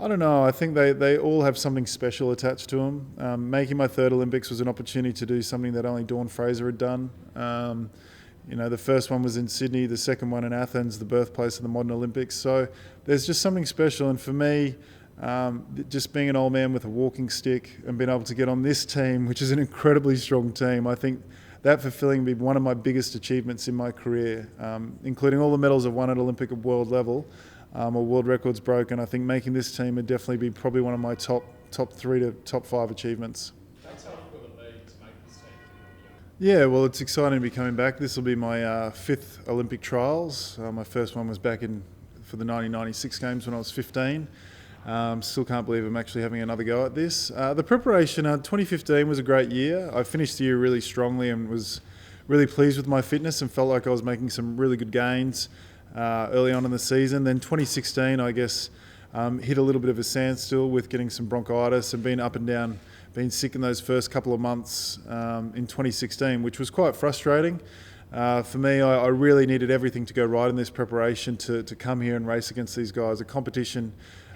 I don't know. I think they all have something special attached to them. Making my third Olympics was an opportunity to do something that only Dawn Fraser had done. The first one was in Sydney, the second one in Athens, the birthplace of the modern Olympics. So there's just something special. And for me, just being an old man with a walking stick and being able to get on this team, which is an incredibly strong team, I think that fulfilling be one of my biggest achievements in my career, including all the medals I've won at Olympic and world level, or world records broken. I think making this team would definitely be probably one of my top 3 to top 5 achievements. That's how will it be to make this team? Yeah, well, it's exciting to be coming back. This will be my 5th Olympic trials. My first one was back for the 1996 games when I was 15. Still can't believe I'm actually having another go at this. The preparation, 2015 was a great year. I finished the year really strongly and was really pleased with my fitness and felt like I was making some really good gains early on in the season. Then 2016, I guess, hit a little bit of a standstill with getting some bronchitis and being up and down, being sick in those first couple of months in 2016, which was quite frustrating. For me, I really needed everything to go right in this preparation to come here and race against these guys. The competition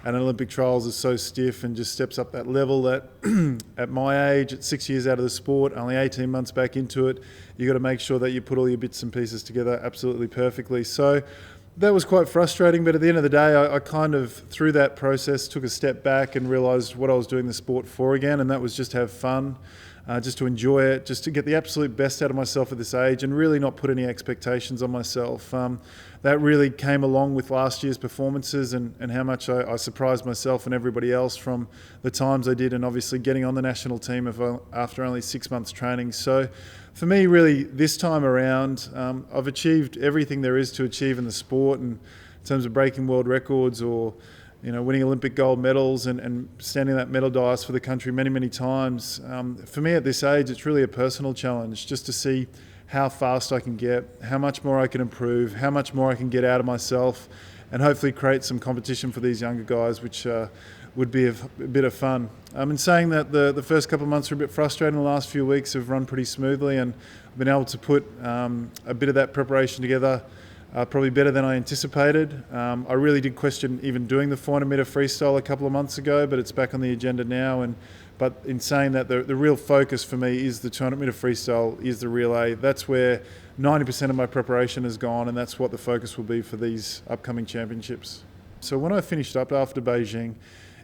and Olympic trials is so stiff and just steps up that level that at my age, at 6 years out of the sport, only 18 months back into it, you got to make sure that you put all your bits and pieces together absolutely perfectly. So that was quite frustrating, but at the end of the day, I kind of, through that process, took a step back and realised what I was doing the sport for again, and that was just have fun, just to enjoy it, just to get the absolute best out of myself at this age and really not put any expectations on myself. That really came along with last year's performances and how much I surprised myself and everybody else from the times I did, and obviously getting on the national team after only 6 months training. So for me, really, this time around, I've achieved everything there is to achieve in the sport, and in terms of breaking world records or winning Olympic gold medals and standing that medal dais for the country many, many times. For me at this age, it's really a personal challenge just to see how fast I can get, how much more I can improve, how much more I can get out of myself, and hopefully create some competition for these younger guys, which would be a bit of fun. In saying that, the first couple of months were a bit frustrating. The last few weeks have run pretty smoothly, and I've been able to put a bit of that preparation together probably better than I anticipated. I really did question even doing the 400 metre freestyle a couple of months ago, but it's back on the agenda now. But in saying that, the real focus for me is the 200 metre freestyle, is the relay. That's where 90% of my preparation has gone, and that's what the focus will be for these upcoming championships. So when I finished up after Beijing,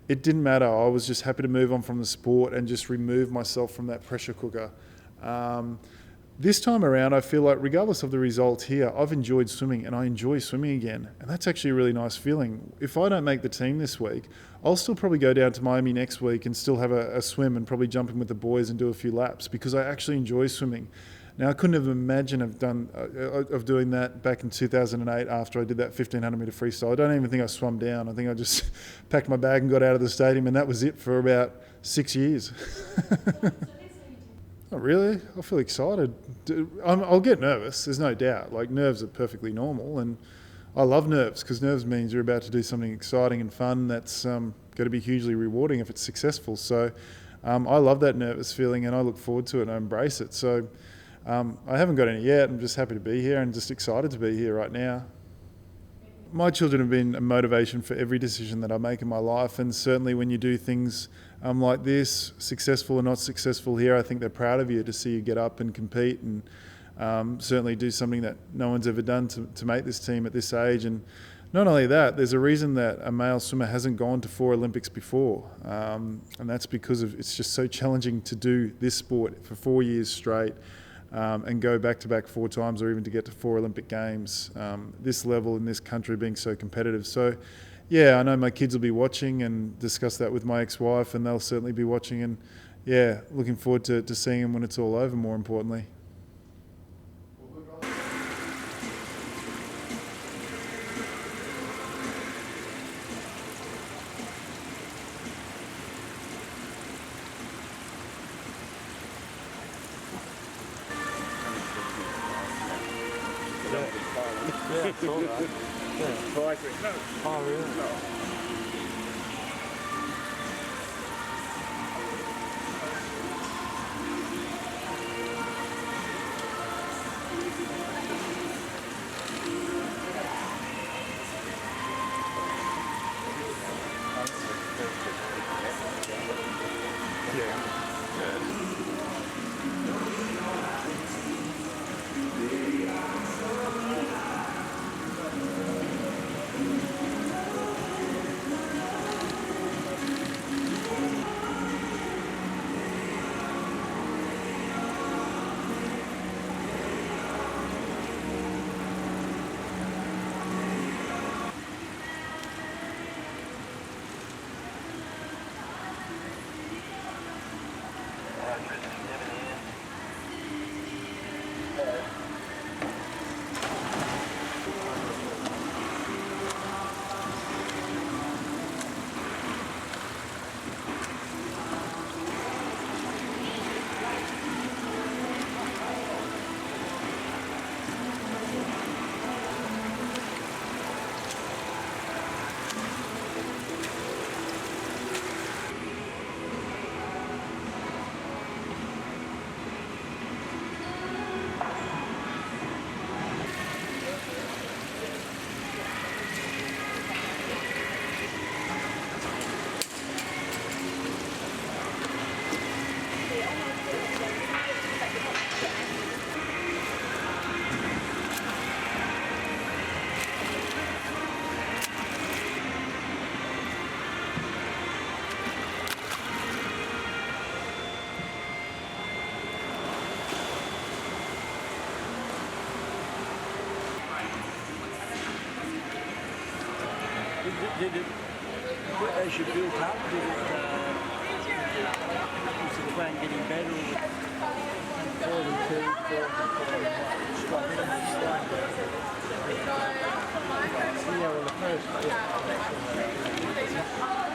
it didn't matter. I was just happy to move on from the sport and just remove myself from that pressure cooker. This time around, I feel like regardless of the result here, I've enjoyed swimming and I enjoy swimming again. And that's actually a really nice feeling. If I don't make the team this week, I'll still probably go down to Miami next week and still have a swim and probably jump in with the boys and do a few laps because I actually enjoy swimming. Now, I couldn't have imagined of doing that back in 2008 after I did that 1500 metre freestyle. I don't even think I swam down. I think I just packed my bag and got out of the stadium, and that was it for about 6 years. Not really. I feel excited. I'll get nervous, there's no doubt. Like, nerves are perfectly normal, and I love nerves because nerves means you're about to do something exciting and fun that's going to be hugely rewarding if it's successful. So I love that nervous feeling, and I look forward to it and I embrace it. So I haven't got any yet. I'm just happy to be here and just excited to be here right now. My children have been a motivation for every decision that I make in my life, and certainly when you do things like this, successful or not successful here, I think they're proud of you to see you get up and compete and certainly do something that no one's ever done to make this team at this age. And not only that, there's a reason that a male swimmer hasn't gone to 4 Olympics before, and that's because it's just so challenging to do this sport for 4 years straight. And go back-to-back 4 times, or even to get to 4 Olympic Games, this level in this country being so competitive. So, yeah, I know my kids will be watching and discuss that with my ex-wife, and they'll certainly be watching. And, yeah, looking forward to seeing them when it's all over, more importantly. Yeah, it's all right. Yeah. No. Oh, really? No. Did it, as you built up, did it, was the plan getting better or 42, 40, yeah, well, the first